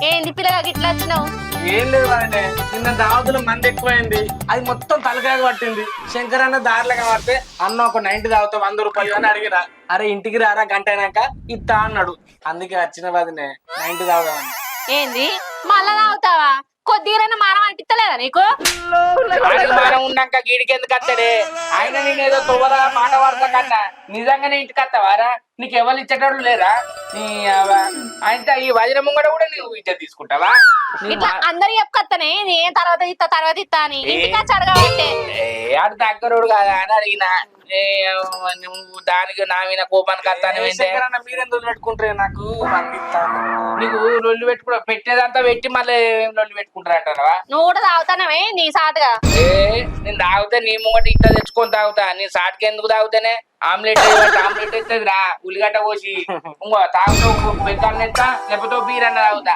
ఏంది పిల్లగా గిట్లా వచ్చినావు? ఏం లేదు అంటే నిన్న దావతులో మంది ఎక్కువైంది, అది మొత్తం తలకాయ పట్టింది. శంకర్ అన్న దారిలో పడితే అన్న ఒక 90 తాగుతా 100 రూపాయలు అని అడిగిరా. అరే ఇంటికి రారా గంట అయినాక ఇత్తా అన్నాడు. అందుకే వచ్చిన వదినే 90 తాగుదామని. ఏంది మళ్ళా తాగుతావా? కొద్దిగా మానం అనిపిస్తలేదా నీకు? మనం ఉన్నాక గీడికి ఎందుకు వస్తాడే? ఆయన నేనేదో తొవ్వరా మాట వాడతా కన్నా నిజంగానే ఇంటికి వస్తావారా? నీకు ఎవరు ఇచ్చేటోళ్ళు లేరా? ఆయన ఈ వజ్ర ముంగడ కూడా నువ్వు ఇచ్చే తీసుకుంటావా? ఇట్లా అందరు చెప్పుకొస్తానే నేను తర్వాత ఇత్తా అని ఇంటికి వచ్చి అడగబట్టే. ఆడు దగ్గరోడు కాదా అని అడిగినా. నువ్వు దానికి నా మీద కోపానికి వస్తాను. శంకర్ అన్న మీరెందుకు పెట్టుకుంటారే? నాకు మంది ఇస్తాను. నీకు లొల్లు పెట్టుకో పెట్టేదంతా పెట్టి మళ్ళీ లొల్లు పెట్టుకుంటారు అంటారా? నువ్వు కూడా తాగుతానవే నీ సాటుగా. నేను తాగుతా నీ ముంగట ఇంట్లో తెచ్చుకొని తాగుతా. నీ సాటికి ఎందుకు తాగుతానే? ఆమ్లెట్ ఆమ్లెట్ ఎత్తది రా, ఉల్లిగడ్డ కోసి ఇంకో తాగుతూ పెద్ద ఎత్తా లేకపోతే బీర్ అన్న తాగుతా.